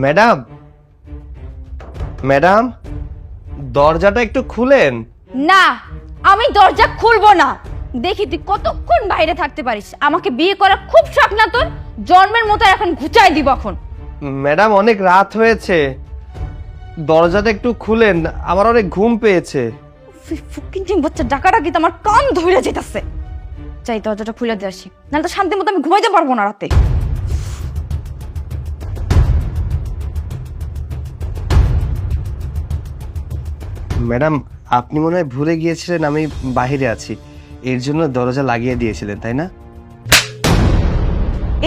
Madam, madam, দরজাটা একটু খুলেন। না, আমি দরজা খুলবো না। দেখি তুই কতক্ষণ বাইরে থাকতে পারিস। আমাকে বিয়ে করা খুব শখ না তোর? জন্মের মতো এখন ঘুচাই দিব এখন। ম্যাডাম, অনেক রাত হয়েছে, দরজাটা একটু খুলেন, আমার অনেক ঘুম পেয়েছে। ফুকিং বাচ্চা ডাকাডাকি তো আমার কান ধরে যেতেছে। চাই দরজাটা খুলে দিয়ে আসি, নাহলে তো শান্তি মতো আমি ঘুমাইতে পারবো না রাতে। ম্যাডাম, আপনি মনে হয় ভুলে গিয়েছিলেন আমি বাইরে আছি, এর জন্য দরজা লাগিয়ে দিয়েছিলেন, তাই না?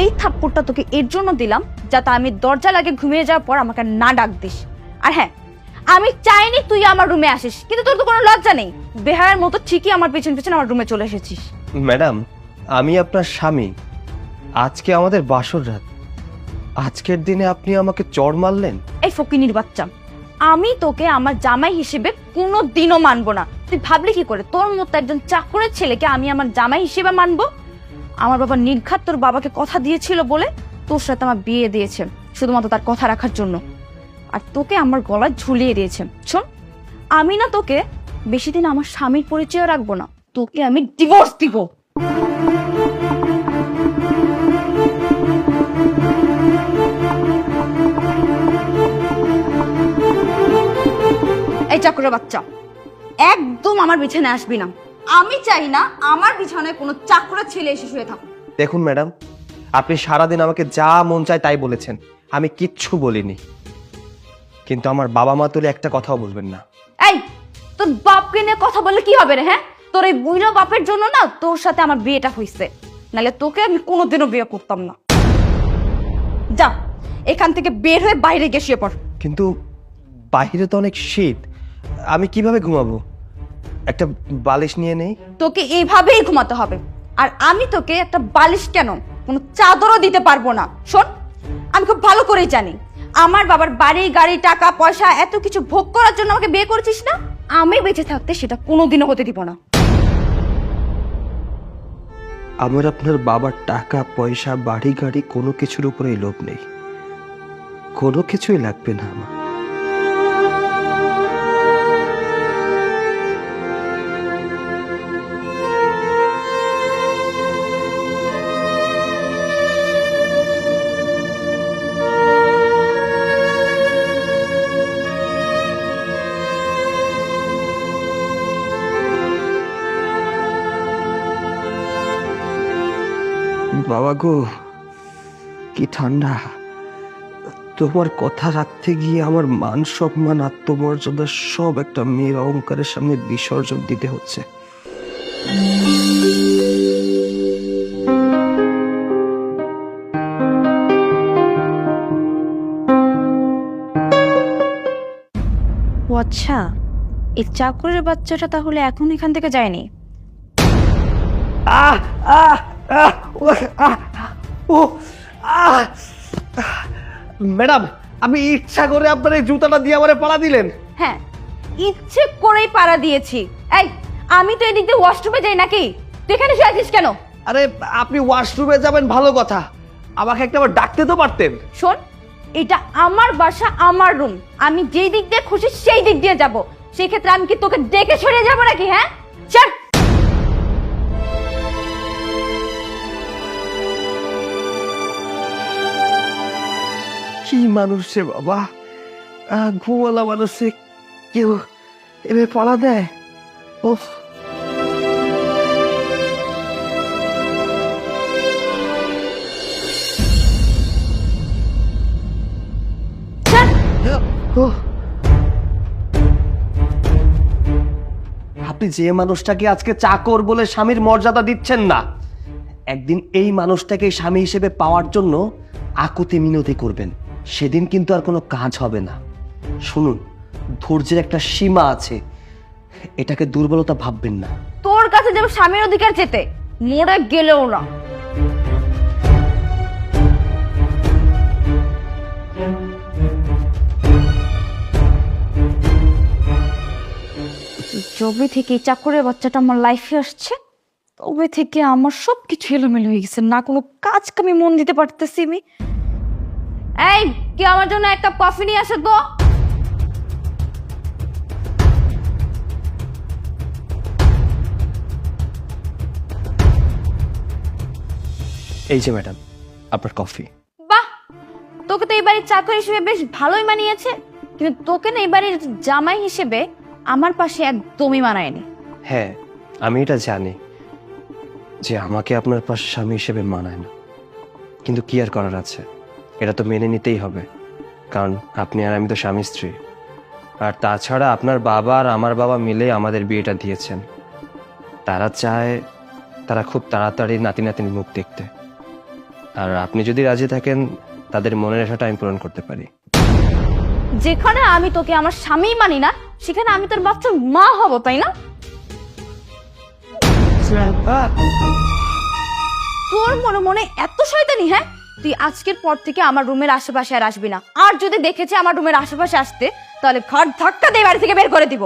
এই থাপ্পড়টা তোকে এর জন্য দিলাম যাতে আমি দরজা লাগিয়ে ঘুমিয়ে যাওয়ার পর আমাকে না ডাক দিস। আর হ্যাঁ, আমি চাইনি তুই আমার রুমে আসিস, কিন্তু তোর তো কোনো লজ্জা নেই। বেহায়ের মতো ঠিকই আমার পেছন পেছন আমার রুমে চলে এসেছিস। ম্যাডাম, আমি আপনার স্বামী, আজকে আমাদের বাসর রাত, আজকের দিনে আপনি আমাকে চড় মারলেন। এই ফকিনির বাচ্চা, আমি তোকে আমার জামাই হিসেবে কোনো দিনও মানবো না। তুই ভাবলি কি করে তোর মতো একজন চাকরের ছেলেকে আমি আমার জামাই হিসেবে মানবো? আমার বাবা নির্ঘাত তোর বাবাকে কথা দিয়েছিল বলে তোর সাথে আমার বিয়ে দিয়েছে, শুধুমাত্র তার কথা রাখার জন্য। আর তোকে আমার গলায় ঝুলিয়ে দিয়েছে। শোন, আমি না তোকে বেশি দিন আমার স্বামীর পরিচয় রাখবো না, তোকে আমি ডিভোর্স দিব। এই চাকরের বাচ্চা, একদম আমার বিছানায় আসবি না। আমি চাই না আমার বিছানায় কোনো চাকরের ছেলে এসে শুয়ে থাকুক। দেখুন ম্যাডাম, আপনি সারাদিন আমাকে যা মন চায় তাই বলেছেন, আমি কিচ্ছু বলিনি, কিন্তু আমার বাবা মা তুলে একটা কথাও বলবেন না। এই, তোর বাপকে নিয়ে কথা বললে কি হবে রে? হ্যাঁ, তোর এই বুইড়া বাপের জন্য না তোর সাথে আমার বিয়েটা হইছে, নাহলে তোকে আমি কোনোদিনও বিয়ে করতাম না। যা এখান থেকে বের হয়ে বাইরে গিয়ে শুয়ে পড়। কিন্তু বাইরে তো অনেক শীত, আমি কিভাবে ঘুমাবো? একটা বালিশ নিয়ে নেই। তোকে এইভাবেই ঘুমাতে হবে। আর আমি তোকে একটা বালিশ কেন, কোনো চাদরও দিতে পারবো না। শোন, আমি খুব ভালো করেই জানি আমার বাবার বাড়ি গাড়ি টাকা পয়সা এত কিছু ভোগ করার জন্য আমাকে বিয়ে করেছিস না। আমি বেঁচে থাকতে সেটা কোনোদিনও হতে দিব না। আমার আপনার বাবার টাকা পয়সা বাড়ি গাড়ি কোনো কিছুর উপরেই লোভ নেই, কোনো কিছুই লাগবে না আমার। বাবা গো, কি ঠান্ডা! তোমার কথা রাখতে গিয়ে আমার মান সম্মান আত্মমর্যাদা সব একটা মেয়ের অহংকারের সামনে বিসর্জন দিতে হচ্ছে। ও আচ্ছা, এই চাকরের বাচ্চাটা তাহলে এখন এখান থেকে যায়নি। আহ আহ আহ আহ ও আহ! ম্যাডাম, আমি ইচ্ছা করে আপনার এই জুতাটা দিয়ে আমারে পাড়া দিলেন। হ্যাঁ, ইচ্ছে করেই পাড়া দিয়েছি। এই, আমি তো এদিক দিয়ে ওয়াশরুমে যাই নাকি? তুই এখানে শুয়ে আছিস কেন? আরে, আপনি ওয়াশরুমে যাবেন ভালো কথা, আমাকে একটা বার ডাকতে তো পারতেন। শোন, এটা আমার বাসা, আমার রুম। আমি যেই দিক দিয়ে খুশি সেই দিক দিয়ে যাব। সেই ক্ষেত্রে আমি কি তোকে ডেকে সরিয়ে যাবো নাকি? হ্যাঁ, চল। কি মানুষ রে বাবা, ঘুমোলা মানুষে কেউ এভাবে পালা দেয়? ও আপনি যে মানুষটাকে আজকে চাকর বলে স্বামীর মর্যাদা দিচ্ছেন না, একদিন এই এটাকে স্বামী হিসেবে পাওয়ার জন্য আকুতি মিনতি করবেন, সেদিন কিন্তু আর কোনো কাজ হবে না। শুনুন, ধৈর্যের একটা সীমা আছে, এটাকে দুর্বলতা ভাববেন না। তোর কাছে যাবে স্বামীর অধিকার চেতে, মরে গেলেও না। যবে থেকে এই চাকরের বাচ্চাটা আমার লাইফে আসছে, তবে থেকে আমার সবকিছু এলোমেলো হয়ে গেছে। না কোনো কাজ কামে মন দিতে পারতেছি আমি। এই কি আমার জন্য এক কাপ কফি নিয়ে আসে তো। এই যে ম্যাডাম, আপনার কফি। বাহ, তোকে তো এই বাড়ির চাকর হিসেবে বেশ ভালোই মানিয়েছে, কিন্তু তোকে না এই বাড়ির জামাই হিসেবে আমার পাশে একদমই মানায়নি। হ্যাঁ, আমি এটা জানি যে আমাকে আপনার পাশে স্বামী হিসেবে মানায় না, কিন্তু কি আর করার আছে, এটা তো মেনে নিতেই হবে, কারণ আপনি আর আমি তো স্বামী স্ত্রী। আর তাছাড়া আপনার বাবা আর আমার বাবা মিলে আমাদের বিয়েটা দিয়েছেন। তারা চায় তারা খুব তাড়াতাড়ি নাতি নাতির মুখ দেখতে, আর আপনি যদি রাজি থাকেন তাদের মনের আশাটা আমি পূরণ করতে পারি। যেখানে আমি তোকে আমার স্বামী মানি না, সেখানে আমি তোর বাচ্চার মা হব, তাই না? তোর মনে মনে এত শয়তানি? হ্যাঁ, তুই আজকের পর থেকে আমার রুমের আশেপাশে আর আসবি না, আর যদি দেখেছে আমার রুমের আশেপাশে আসতে, তাহলে ঘর ধাক্কা দিয়ে বাড়ি থেকে বের করে দিব।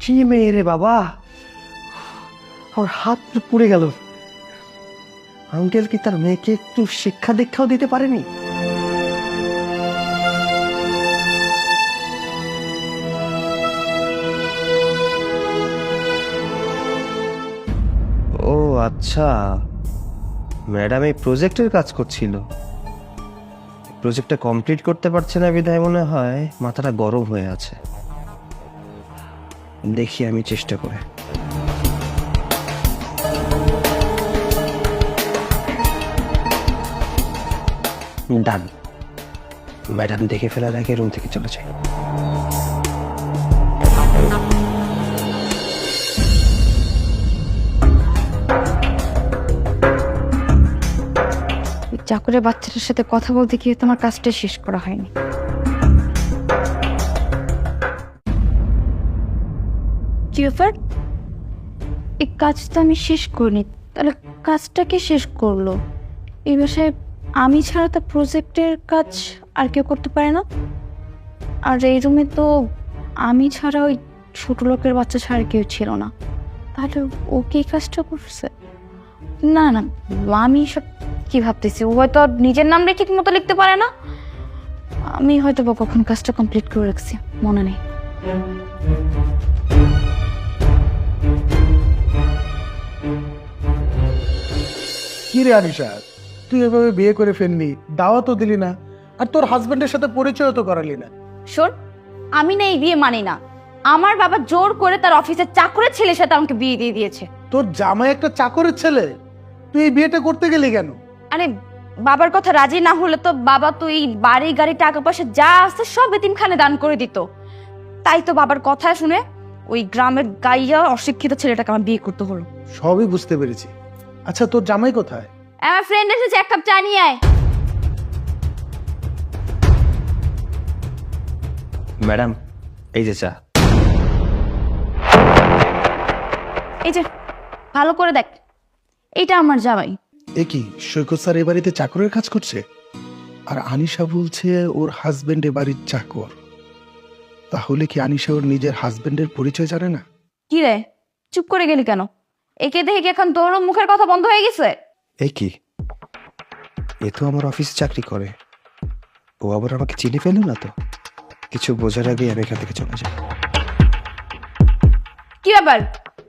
কি মেয়ে রে বাবা, আমার হাত পুড়ে গেল। আঙ্কেল কি তার মেয়েকে একটু শিক্ষা দীক্ষাও দিতে পারেনি? ও আচ্ছা, ম্যাডাম এই প্রজেক্টের কাজ করছিল। প্রজেক্টটা কমপ্লিট করতে পারছে না বিধায় মনে হয় মাথাটা গরম হয়ে আছে। দেখি আমি চেষ্টা করে। ডান। ম্যাডাম দেখে ফেলার আগে রুম থেকে চলে যাই। চাকরের বাচ্চাটার সাথে কথা বলতে গিয়ে তোমার কাজটা শেষ করা হয়নি। কি ব্যাপার, এই কাজটা আমি শেষ করিনি, তাহলে কাজটাকে শেষ করলো? এই বাসায় আমি ছাড়া তো প্রজেক্টের কাজ আর কেউ করতে পারে না, আর এই রুমে তো আমি ছাড়া ওই ছোট লোকের বাচ্চা ছাড়া কেউ ছিল না, তাহলে ও কি কাজটা করছে? না না, আমি সব কি ভাবতেছি, ও হয়তো নিজের নামটা ঠিক মতো লিখতে পারে না, আমি হয়তো বা কখন কাজটা কমপ্লিট করে রাখছি, মনে নেই। কি রে আনিশা, তুই এভাবে বিয়ে করে ফেললি, দাওয়াতও দিলি না, আর তোর হাজবেন্ডের সাথে পরিচয় তো করালি না। শোন, আমি না এই বিয়ে মানি না। আমার বাবা জোর করে তার অফিসের চাকরের ছেলের সাথে আমাকে বিয়ে দিয়ে দিয়েছে। তোর জামাই একটা চাকরের ছেলে, তুই এই বিয়েটা করতে গেলি কেন? আরে বাবার কথা রাজি না হলে তো বাবা তো এই বাড়ি গাড়ি টাকা পয়সা যা আছে সব এতিমখানে দান করে দিত, তাই তো বাবার কথা শুনে ওই গ্রামের গাইয়া অশিক্ষিত ছেলেটাকে আমার বিয়ে করতে হলো। সবই বুঝতে পেরেছি। আচ্ছা, তোর জামাই কোথায়? আমার ফ্রেন্ড এসেছে, এক কাপ চা নিয়ে আয়। ম্যাডাম, এই যে চা। এই যে ভালো করে দেখ, এইটা আমার জামাই। এ কি, সৈকত স্যার এ বাড়িতে চাকরের কাজ করছে, আর আনিশা বলছে ওর হাজবেন্ড এ বাড়ির চাকর। তাহলে কি আনিশা ওর নিজের হাজবেন্ডের পরিচয় জানে না? কি রে, চুপ করে গেলি কেন? একে দেখে কি এখন তোরও মুখের কথা বন্ধ হয়ে গেছে? এ কি, এ তো আমার অফিসে চাকরি করে, ও আবার আমাকে চিনি ফেললো না তো? কিছু বোঝার আগে আমি এখান থেকে চলে যাই। কি ব্যাপার,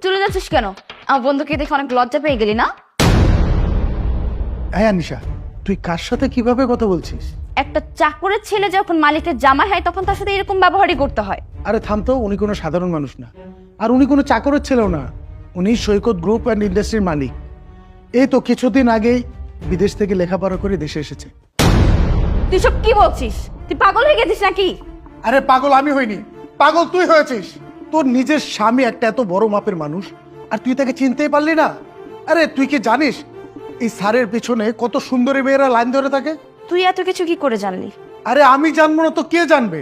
চলে যাচ্ছিস কেন? আমার বন্ধুকে দেখে অনেক লজ্জা পেয়ে গেলি না? হ্যাঁ আনিশা, তুই কার সাথে কিভাবে কথা বলছিস? একটা চাকরের ছেলে যখন মালিকের জামাই হয় তখন তার সাথে এরকম ব্যবহারই করতে হয়। আরে থাম তো, উনি কোনো সাধারণ মানুষ না, আর উনি কোনো চাকরের ছেলেও না। উনি সৈকত গ্রুপ অ্যান্ড ইন্ডাস্ট্রির মালিক। এই তো কিছুদিন আগেই বিদেশ থেকে লেখাপড়া করে দেশে এসেছে। তুই সব কি বলছিস? তুই পাগল হয়ে গেছিস নাকি? আরে পাগল আমি হইনি, পাগল তুই হয়েছিস। তোর নিজের স্বামী একটা এত বড় মাপের মানুষ, আর তুই তাকে চিনতেই পারলি না? আরে তুই কি জানিস এই স্যারের পেছনে কত সুন্দরী মেয়েরা লাইন ধরে থাকে? তুই এত কিছু কি করে জানলি? আরে আমি জানবো না তো কে জানবে?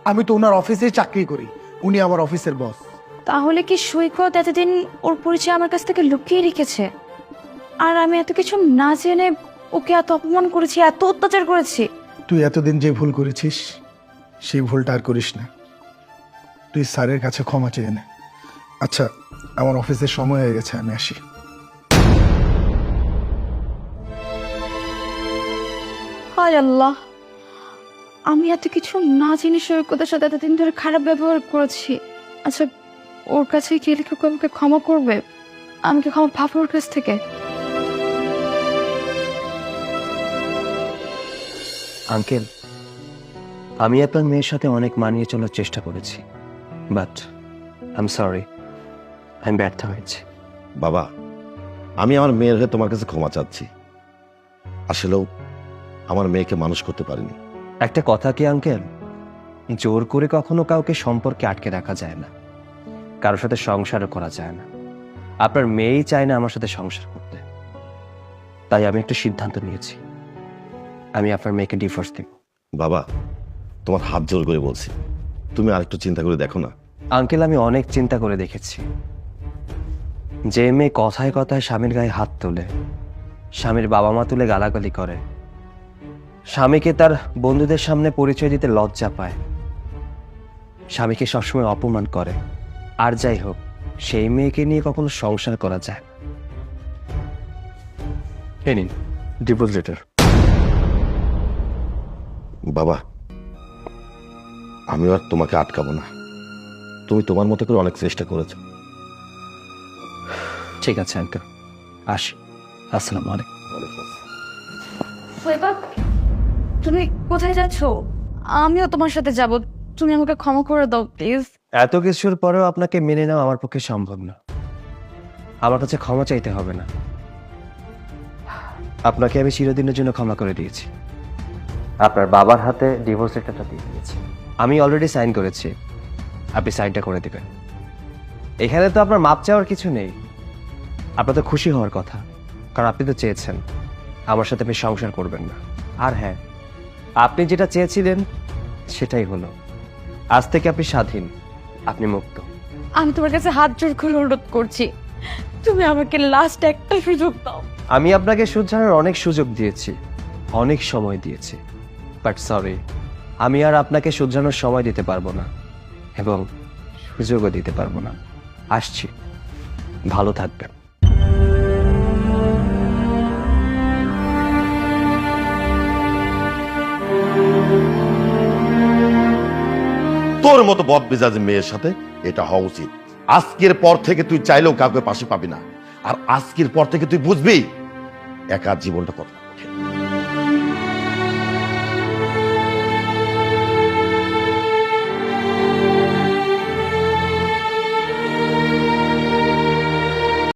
আমি তো ওনার অফিসে চাকরি করি, উনি আমার অফিসের বস। তাহলে কি সৈকত এতদিন ওর পরিচয় আমার কাছ থেকে লুকিয়ে রেখেছে, আর আমি এত কিছু না জেনে ওকে এত অপমান করেছি, এত অত্যাচার করেছি? তুই এতদিন যে ভুল করেছিস সেই ভুলটা আর করিস না। তুই স্যারের কাছে ক্ষমা চেয়ে নে। আচ্ছা, আমার অফিসের সময় হয়ে গেছে, আমি আসি। হায় আল্লাহ, আমি এত কিছু না জেনে সৈকতের সাথে এতদিন ধরে খারাপ ব্যবহার করেছি। আচ্ছা, ওর কাছে গেলে কি কেউ আমাকে ক্ষমা করবে? আমি কি ক্ষমা পাবো ওর কাছ থেকে? আঙ্কেল, আমি আপনার মেয়ের সাথে অনেক মানিয়ে চলার চেষ্টা করেছি, বাট আই এম সরি, আমি ব্যর্থ হয়েছি। বাবা, আমি আমার মেয়ের হয়ে তোমার কাছে ক্ষমা চাচ্ছি। আসলেও আমার মেয়েকে মানুষ করতে পারিনি। একটা কথা কি আঙ্কেল, জোর করে কখনো কাউকে সম্পর্কে আটকে রাখা যায় না, কারোর সাথে সংসারও করা যায় না। আপনার মেয়েই চায় না আমার সাথে সংসার করতে, তাই আমি একটা সিদ্ধান্ত নিয়েছি, আমি আপনার মেয়েকে ডিভোর্স দেব। বাবা, তোমার হাত জোর করে বলছি, তুমি আরেকটু চিন্তা করে দেখো না। আঙ্কেল, আমি অনেক চিন্তা করে দেখেছি, যে মেয়ে কথায় কথায় স্বামীর গায়ে হাত তোলে, স্বামীর বাবা মা তুলে গালাগালি করে, স্বামীকে তার বন্ধুদের সামনে পরিচয় দিতে লজ্জা পায়, স্বামীকে সবসময় অপমান করে, আর যাই হোক, সেই মেয়েকে নিয়ে কখনো সংসার করা যায় না। এই নিন ডিভোর্স লেটার। বাবা, আমি আর তোমাকে আটকাবো না। তুমি তোমার মতো করে অনেক চেষ্টা করেছো। ঠিক আছে আঙ্কেল, আসি। আসসালামু আলাইকুম। সৈকত, তুমি কোথায় যাচ্ছ? আমিও তোমার সাথে যাব। তুমি আমাকে ক্ষমা করে দাও প্লিজ। এত কিছুর পরেও আপনাকে মেনে নেওয়া আমার পক্ষে সম্ভব না। আমার কাছে ক্ষমা চাইতে হবে না, আপনাকে আমি চিরদিনের জন্য ক্ষমা করে দিয়েছি। আপনার বাবার হাতে ডিভোর্স লেটারটা দিয়ে দিয়েছি, আমি অলরেডি সাইন করেছি, আপনি সাইনটা করে দেবেন। এখানে তো আপনার মাপ চাওয়ার কিছু নেই, আপনার তো খুশি হওয়ার কথা, কারণ আপনি তো চেয়েছেন আমার সাথে আপনি সংসার করবেন না। আর হ্যাঁ, আপনি যেটা চেয়েছিলেন সেটাই হলো। আজ থেকে আপনি স্বাধীন, আপনি মুক্ত। আমি তোমার কাছে হাত জোর করে অনুরোধ করছি, তুমি আমাকে লাস্ট একটা সুযোগ দাও। আমি আপনাকে শুধরানোর অনেক সুযোগ দিয়েছি, অনেক সময় দিয়েছি, বাট সরি, আমি আর আপনাকে শুধরানোর সময় দিতে পারবো না এবং সুযোগও দিতে পারবো না। আসছি, ভালো থাকবেন। তোর মতো বদ মেজাজি মেয়ের সাথে এটা হওয়া উচিত। আজকের পর থেকে তুই চাইলেও কাউকে পাশে পাবি না, আর আজকের পর থেকে তুই বুঝবি একা জীবনটা কত